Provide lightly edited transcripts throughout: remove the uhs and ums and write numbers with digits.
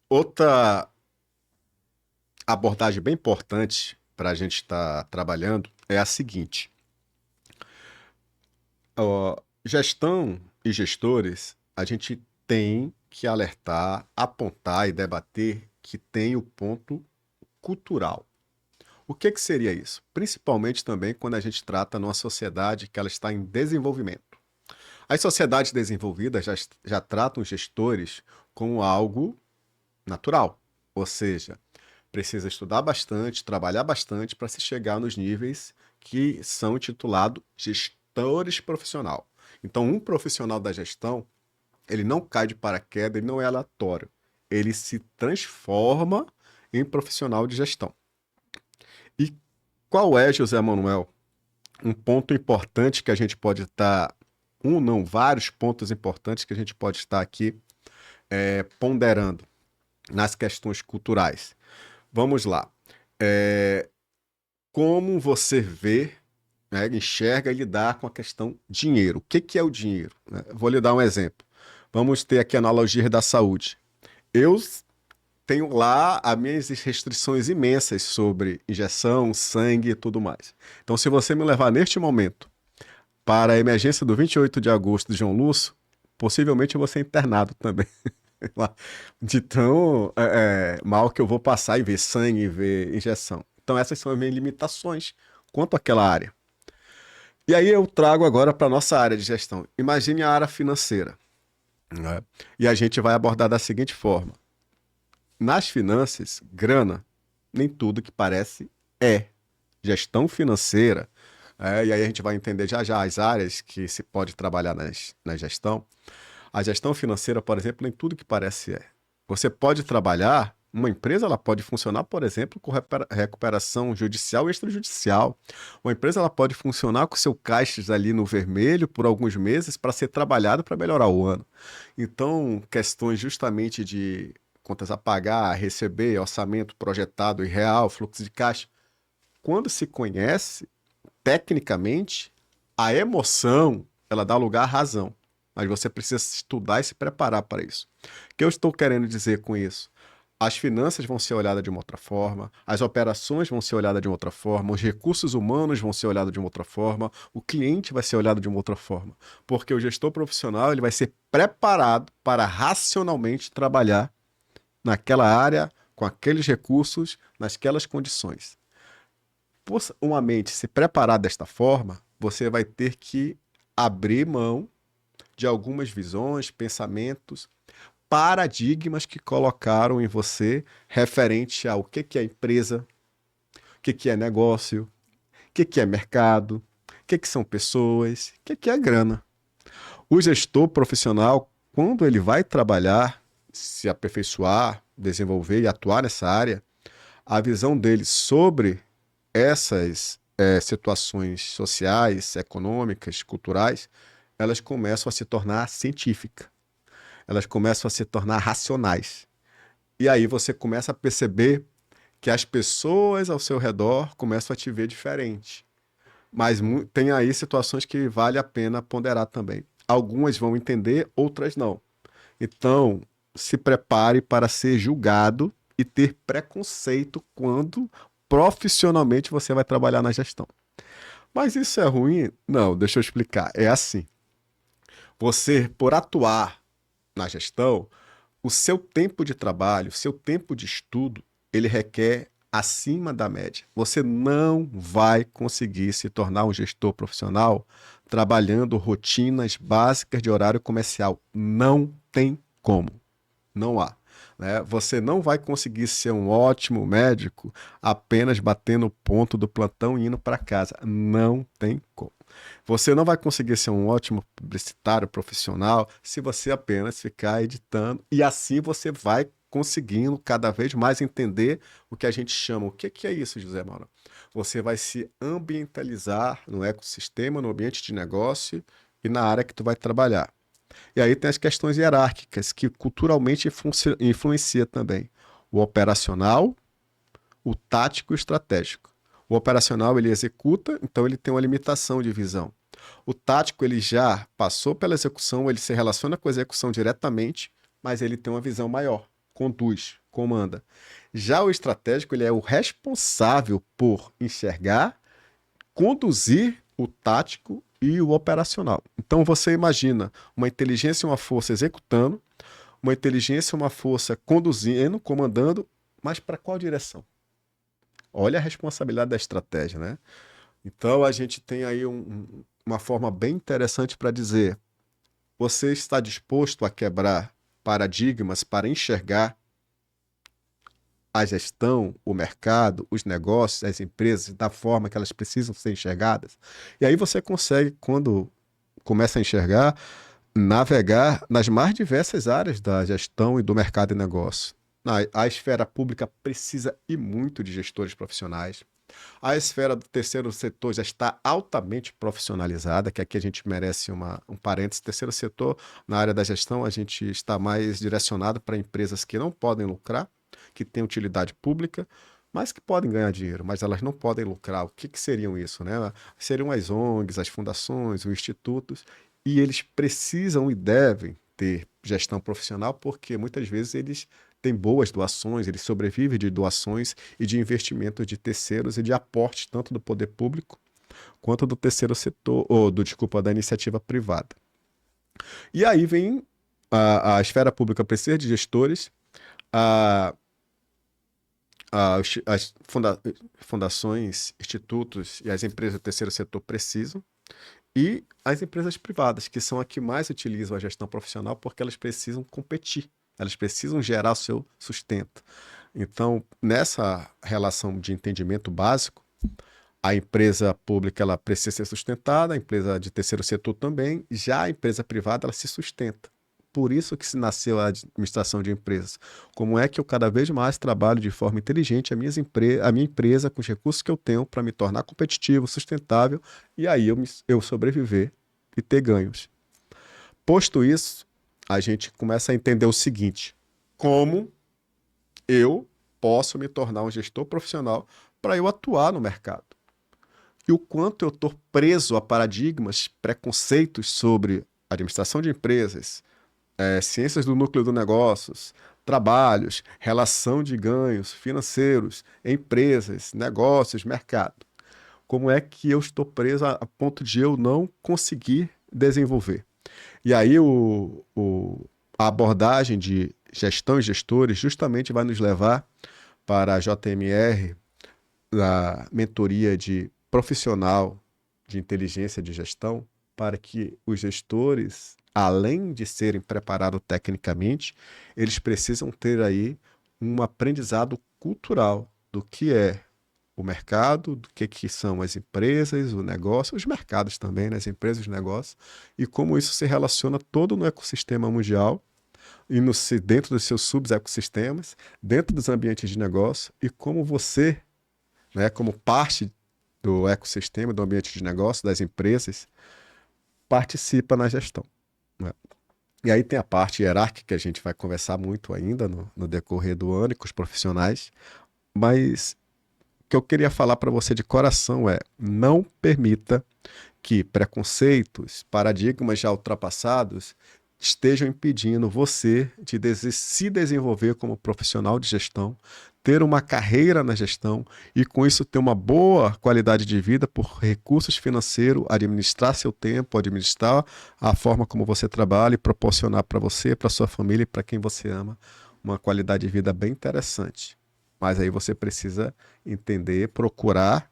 Outra abordagem bem importante para a gente estar trabalhando é a seguinte: gestão e gestores, a gente tem que alertar, apontar e debater que tem o ponto cultural. O que que seria isso? Principalmente também quando a gente trata numa sociedade que ela está em desenvolvimento. As sociedades desenvolvidas já tratam os gestores como algo natural, ou seja, precisa estudar bastante, trabalhar bastante para se chegar nos níveis que são intitulados gestores profissional. Então, um profissional da gestão, ele não cai de paraquedas, ele não é aleatório. Ele se transforma em profissional de gestão. E qual é, José Manuel, um ponto importante que a gente pode estar, um não, vários pontos importantes que a gente pode estar aqui ponderando nas questões culturais? Vamos lá. Como você vê, né, enxerga e lidar com a questão dinheiro? O que que é o dinheiro? Né? Vou lhe dar um exemplo. Vamos ter aqui a analogia da saúde. Eu tenho lá as minhas restrições imensas sobre injeção, sangue e tudo mais. Então, se você me levar neste momento para a emergência do 28 de agosto de João Lúcio, possivelmente eu vou ser internado também. De tão mal que eu vou passar e ver sangue e ver injeção. Então, essas são as minhas limitações quanto àquela área. E aí eu trago agora para a nossa área de gestão. Imagine a área financeira. Né? E a gente vai abordar da seguinte forma: nas finanças, grana, nem tudo que parece é. Gestão financeira, e aí a gente vai entender já já as áreas que se pode trabalhar na gestão. A gestão financeira, por exemplo, nem tudo que parece é. Você pode trabalhar, uma empresa ela pode funcionar, por exemplo, com recuperação judicial e extrajudicial. Uma empresa ela pode funcionar com seu caixa ali no vermelho por alguns meses para ser trabalhado para melhorar o ano. Então, questões justamente de contas a pagar, receber, orçamento projetado e real, fluxo de caixa, quando se conhece, tecnicamente, a emoção ela dá lugar à razão. Mas você precisa estudar e se preparar para isso. O que eu estou querendo dizer com isso? As finanças vão ser olhadas de uma outra forma, as operações vão ser olhadas de uma outra forma, os recursos humanos vão ser olhados de uma outra forma, o cliente vai ser olhado de uma outra forma. Porque o gestor profissional ele vai ser preparado para racionalmente trabalhar naquela área, com aqueles recursos, nasquelas condições. Por uma mente se preparar desta forma, você vai ter que abrir mão de algumas visões, pensamentos, paradigmas que colocaram em você referente ao que é empresa, o que é negócio, o que é mercado, o que são pessoas, o que é grana. O gestor profissional, quando ele vai trabalhar, se aperfeiçoar, desenvolver e atuar nessa área, a visão dele sobre essas situações sociais, econômicas, culturais, elas começam a se tornar científicas, elas começam a se tornar racionais. E aí você começa a perceber que as pessoas ao seu redor começam a te ver diferente. Mas tem aí situações que vale a pena ponderar também. Algumas vão entender, outras não. Então, se prepare para ser julgado e ter preconceito quando profissionalmente você vai trabalhar na gestão. Mas isso é ruim? Não, deixa eu explicar. É assim. Você, por atuar na gestão, o seu tempo de trabalho, o seu tempo de estudo, ele requer acima da média. Você não vai conseguir se tornar um gestor profissional trabalhando rotinas básicas de horário comercial. Não tem como. Não há. Né? Você não vai conseguir ser um ótimo médico apenas batendo o ponto do plantão e indo para casa. Não tem como. Você não vai conseguir ser um ótimo publicitário profissional se você apenas ficar editando. E assim você vai conseguindo cada vez mais entender o que a gente chama. O que é isso, José Mauro? Você vai se ambientalizar no ecossistema, no ambiente de negócio e na área que tu vai trabalhar. E aí tem as questões hierárquicas, que culturalmente influencia também. O operacional, o tático e o estratégico. O operacional ele executa, então ele tem uma limitação de visão. O tático ele já passou pela execução, ele se relaciona com a execução diretamente, mas ele tem uma visão maior, conduz, comanda. Já o estratégico, ele é o responsável por enxergar, conduzir o tático e o operacional. Então você imagina uma inteligência e uma força executando, uma inteligência e uma força conduzindo, comandando, mas para qual direção? Olha a responsabilidade da estratégia, né? Então a gente tem aí uma forma bem interessante para dizer: você está disposto a quebrar paradigmas para enxergar a gestão, o mercado, os negócios, as empresas da forma que elas precisam ser enxergadas? E aí você consegue, quando começa a enxergar, navegar nas mais diversas áreas da gestão e do mercado e negócio. A esfera pública precisa e muito de gestores profissionais. A esfera do terceiro setor já está altamente profissionalizada, que aqui a gente merece um parênteses. Terceiro setor, na área da gestão, a gente está mais direcionado para empresas que não podem lucrar, que têm utilidade pública, mas que podem ganhar dinheiro, mas elas não podem lucrar. O que seriam isso, né? Seriam as ONGs, as fundações, os institutos, e eles precisam e devem ter gestão profissional, porque muitas vezes eles têm boas doações, eles sobrevivem de doações e de investimentos de terceiros e de aportes tanto do poder público quanto do terceiro setor, ou desculpa, da iniciativa privada. E aí vem a esfera pública precisa de gestores, a, as fundações, institutos e as empresas do terceiro setor precisam, e as empresas privadas, que são as que mais utilizam a gestão profissional, porque elas precisam competir, elas precisam gerar o seu sustento. Então, nessa relação de entendimento básico, a empresa pública ela precisa ser sustentada, a empresa de terceiro setor também, já a empresa privada ela se sustenta. Por isso que se nasceu a administração de empresas. Como é que eu cada vez mais trabalho de forma inteligente a minha empresa com os recursos que eu tenho para me tornar competitivo, sustentável e aí eu sobreviver e ter ganhos. Posto isso, a gente começa a entender o seguinte: como eu posso me tornar um gestor profissional para eu atuar no mercado? E o quanto eu estou preso a paradigmas, preconceitos sobre administração de empresas, ciências do núcleo do negócios, trabalhos, relação de ganhos financeiros, empresas, negócios, mercado. Como é que eu estou preso a ponto de eu não conseguir desenvolver? E aí a abordagem de gestão e gestores justamente vai nos levar para a JMR, a mentoria de profissional de inteligência de gestão, para que os gestores, além de serem preparados tecnicamente, eles precisam ter aí um aprendizado cultural do que é o mercado, do que são as empresas, o negócio, os mercados também, né? As empresas, os negócios, e como isso se relaciona todo no ecossistema mundial e dentro dos seus sub-ecossistemas, dentro dos ambientes de negócio, e como você, né, como parte do ecossistema, do ambiente de negócio, das empresas, participa na gestão, né? E aí tem a parte hierárquica que a gente vai conversar muito ainda no decorrer do ano e com os profissionais, mas o que eu queria falar para você de coração é: não permita que preconceitos, paradigmas já ultrapassados estejam impedindo você de se desenvolver como profissional de gestão, ter uma carreira na gestão e, com isso, ter uma boa qualidade de vida por recursos financeiros, administrar seu tempo, administrar a forma como você trabalha e proporcionar para você, para sua família e para quem você ama uma qualidade de vida bem interessante. Mas aí você precisa entender, procurar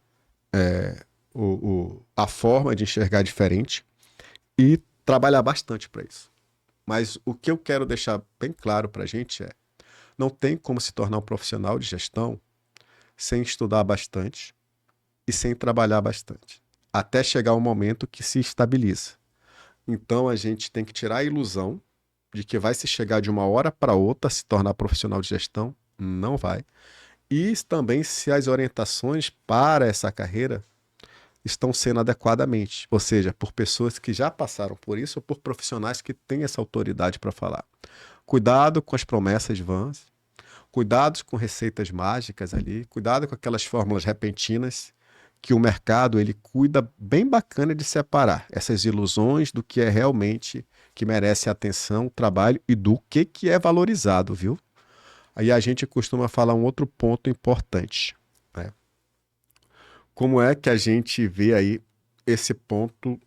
a forma de enxergar diferente e trabalhar bastante para isso. Mas o que eu quero deixar bem claro para a gente é: não tem como se tornar um profissional de gestão sem estudar bastante e sem trabalhar bastante, até chegar um momento que se estabiliza. Então a gente tem que tirar a ilusão de que vai se chegar de uma hora para outra a se tornar profissional de gestão. Não vai. E também se as orientações para essa carreira estão sendo adequadamente, ou seja, por pessoas que já passaram por isso ou por profissionais que têm essa autoridade para falar. Cuidado com as promessas vãs, cuidado com receitas mágicas ali, cuidado com aquelas fórmulas repentinas que o mercado ele cuida bem bacana de separar essas ilusões do que é realmente que merece atenção, trabalho e do que é valorizado, viu? Aí a gente costuma falar um outro ponto importante, né? Como é que a gente vê aí esse ponto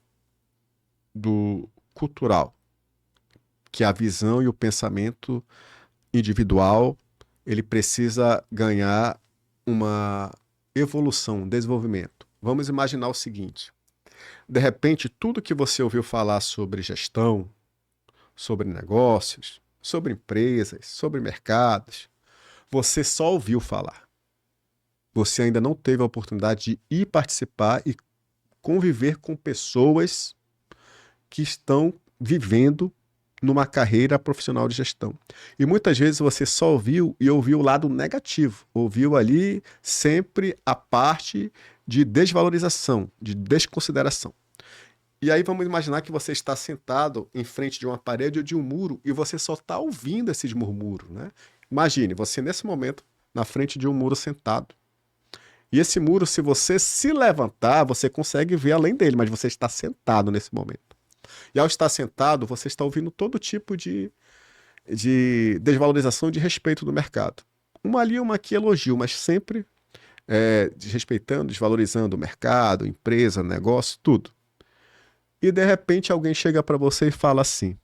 do cultural, que a visão e o pensamento individual, ele precisa ganhar uma evolução, um desenvolvimento. Vamos imaginar o seguinte: de repente, tudo que você ouviu falar sobre gestão, sobre negócios, sobre empresas, sobre mercados, você só ouviu falar. Você ainda não teve a oportunidade de ir participar e conviver com pessoas que estão vivendo numa carreira profissional de gestão. E muitas vezes você só ouviu e ouviu o lado negativo. Ouviu ali sempre a parte de desvalorização, de desconsideração. E aí vamos imaginar que você está sentado em frente de uma parede ou de um muro e você só está ouvindo esses murmúrios, né? Imagine você nesse momento na frente de um muro sentado. E esse muro, se você se levantar, você consegue ver além dele, mas você está sentado nesse momento. E ao estar sentado, você está ouvindo todo tipo de desvalorização e de respeito do mercado. Uma ali, uma aqui elogio, mas sempre desrespeitando, desvalorizando o mercado, empresa, negócio, tudo. E de repente alguém chega para você e fala assim: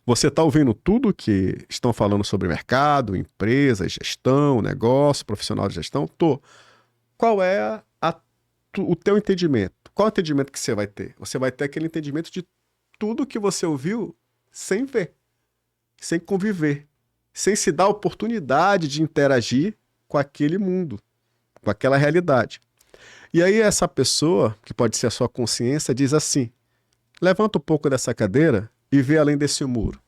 você está ouvindo tudo que estão falando sobre mercado, empresa, gestão, negócio, profissional de gestão? Tô. Qual é o teu entendimento? Qual é o entendimento que você vai ter? Você vai ter aquele entendimento de tudo que você ouviu sem ver, sem conviver, sem se dar a oportunidade de interagir com aquele mundo, com aquela realidade. E aí essa pessoa, que pode ser a sua consciência, diz assim: levanta um pouco dessa cadeira e vê além desse muro.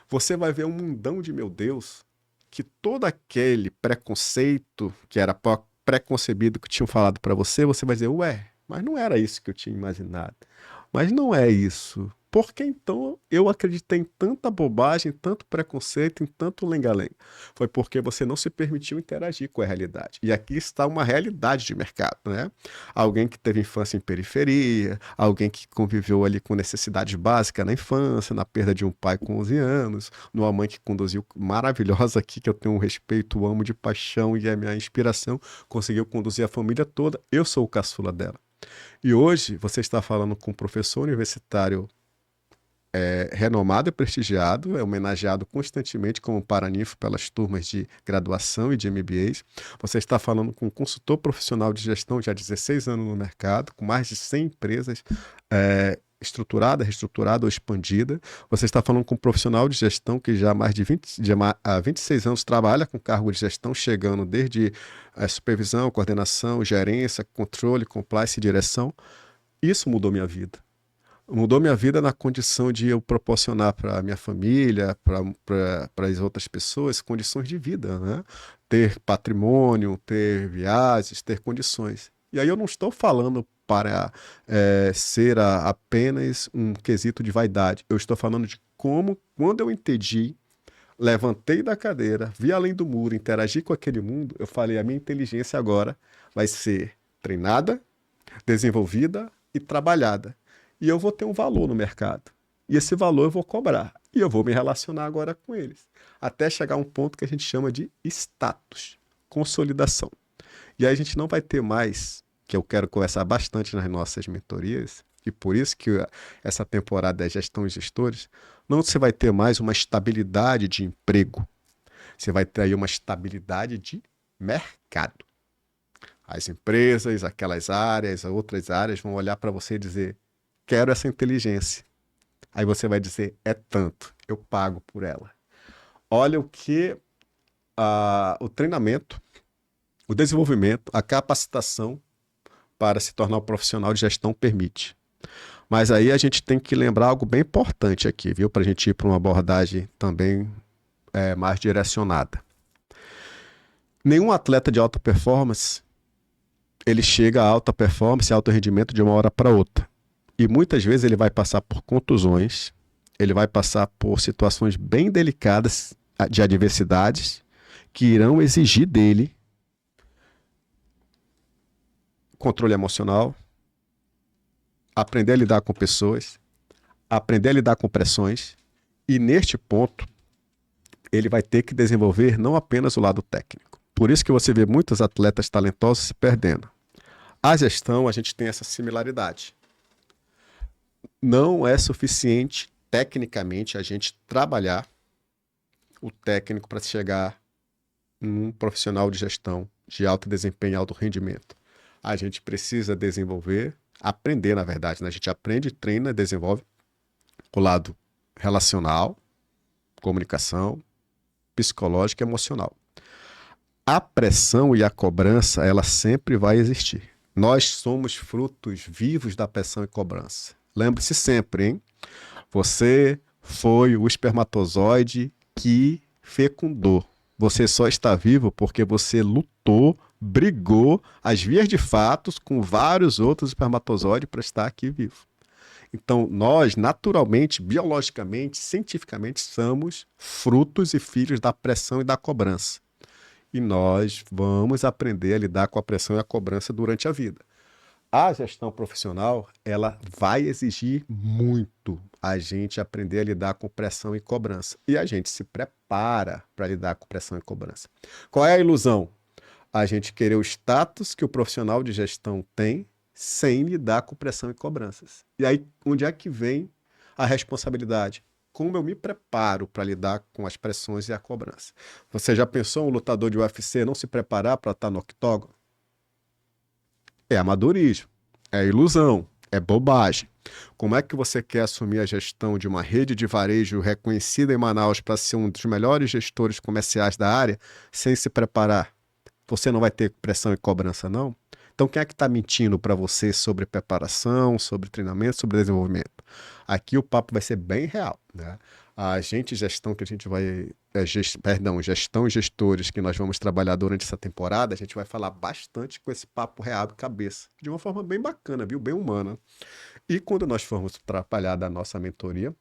Você vai ver um mundão de meu Deus, que todo aquele preconceito que era preconcebido que tinham falado para você, você vai dizer: ué, mas não era isso que eu tinha imaginado. Mas não é isso. Por que então eu acreditei em tanta bobagem, tanto preconceito, em tanto lenga-lenga? Foi porque você não se permitiu interagir com a realidade. E aqui está uma realidade de mercado, né? Alguém que teve infância em periferia, alguém que conviveu ali com necessidades básicas na infância, na perda de um pai com 11 anos, numa mãe que conduziu, maravilhosa aqui, que eu tenho um respeito, amo de paixão e é minha inspiração, conseguiu conduzir a família toda. Eu sou o caçula dela. E hoje você está falando com um professor universitário renomado e prestigiado, é homenageado constantemente como paraninfo pelas turmas de graduação e de MBAs. Você está falando com um consultor profissional de gestão já há 16 anos no mercado, com mais de 100 empresas estruturada, reestruturada ou expandida. Você está falando com um profissional de gestão que já há 26 anos trabalha com cargo de gestão, chegando desde supervisão, coordenação, gerência, controle, compliance e direção. Isso mudou minha vida. Mudou minha vida na condição de eu proporcionar para minha família, para as outras pessoas, condições de vida, né? Ter patrimônio, ter viagens, ter condições. E aí eu não estou falando para ser apenas um quesito de vaidade. Eu estou falando de como, quando eu entendi, levantei da cadeira, vi além do muro, interagi com aquele mundo, eu falei: a minha inteligência agora vai ser treinada, desenvolvida e trabalhada. E eu vou ter um valor no mercado. E esse valor eu vou cobrar. E eu vou me relacionar agora com eles. Até chegar a um ponto que a gente chama de status, consolidação. E aí a gente não vai ter mais, que eu quero conversar bastante nas nossas mentorias, e por isso que essa temporada é gestão e gestores, não você vai ter mais uma estabilidade de emprego. Você vai ter aí uma estabilidade de mercado. As empresas, aquelas áreas, outras áreas vão olhar para você e dizer: quero essa inteligência. Aí você vai dizer: é tanto, eu pago por ela. Olha o que o treinamento, o desenvolvimento, a capacitação para se tornar um profissional de gestão permite. Mas aí a gente tem que lembrar algo bem importante aqui, viu? Para a gente ir para uma abordagem também mais direcionada. Nenhum atleta de alta performance, ele chega a alta performance, alto rendimento de uma hora para outra. E muitas vezes ele vai passar por contusões, ele vai passar por situações bem delicadas de adversidades que irão exigir dele controle emocional, aprender a lidar com pessoas, aprender a lidar com pressões, e neste ponto, ele vai ter que desenvolver não apenas o lado técnico. Por isso que você vê muitos atletas talentosos se perdendo. A gestão, a gente tem essa similaridade. Não é suficiente, tecnicamente, a gente trabalhar o técnico para chegar num profissional de gestão de alto desempenho e alto rendimento. A gente precisa desenvolver, aprender, na verdade, né? A gente aprende, treina, desenvolve o lado relacional, comunicação, psicológico e emocional. A pressão e a cobrança, ela sempre vai existir. Nós somos frutos vivos da pressão e cobrança. Lembre-se sempre, hein? Você foi o espermatozoide que fecundou. Você só está vivo porque você lutou, brigou, às vias de fatos, com vários outros espermatozoides para estar aqui vivo. Então, nós, naturalmente, biologicamente, cientificamente, somos frutos e filhos da pressão e da cobrança. E nós vamos aprender a lidar com a pressão e a cobrança durante a vida. A gestão profissional, ela vai exigir muito a gente aprender a lidar com pressão e cobrança. E a gente se prepara para lidar com pressão e cobrança. Qual é a ilusão? A gente querer o status que o profissional de gestão tem sem lidar com pressão e cobranças. E aí, onde é que vem a responsabilidade? Como eu me preparo para lidar com as pressões e a cobrança? Você já pensou um lutador de UFC não se preparar para estar no octógono? É amadorismo, é ilusão, é bobagem. Como é que você quer assumir a gestão de uma rede de varejo reconhecida em Manaus para ser um dos melhores gestores comerciais da área sem se preparar? Você não vai ter pressão e cobrança, não? Então, quem é que está mentindo para você sobre preparação, sobre treinamento, sobre desenvolvimento? Aqui o papo vai ser bem real, né? A gente, gestão que a gente vai... gestão e gestores que nós vamos trabalhar durante essa temporada, a gente vai falar bastante com esse papo real de cabeça, de uma forma bem bacana, viu? Bem humana. E quando nós formos trabalhar da nossa mentoria,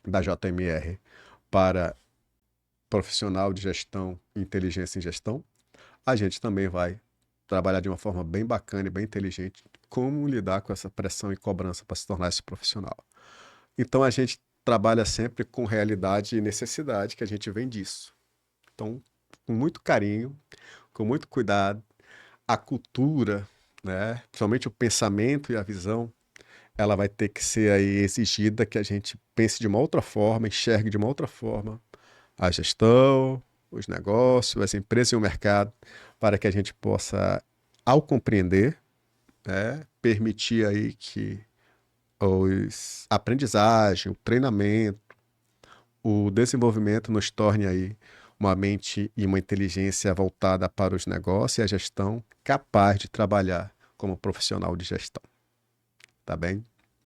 da JMR, para profissional de gestão e inteligência em gestão, a gente também vai trabalhar de uma forma bem bacana e bem inteligente como lidar com essa pressão e cobrança para se tornar esse profissional. Então a gente trabalha sempre com realidade e necessidade, que a gente vem disso. Então, com muito carinho, com muito cuidado, a cultura, né, principalmente o pensamento e a visão, ela vai ter que ser aí exigida que a gente pense de uma outra forma, enxergue de uma outra forma a gestão, os negócios, as empresas e o mercado, para que a gente possa, ao compreender, né, permitir aí que a aprendizagem, o treinamento, o desenvolvimento nos torne aí uma mente e uma inteligência voltada para os negócios e a gestão capaz de trabalhar como profissional de gestão. Tá bem?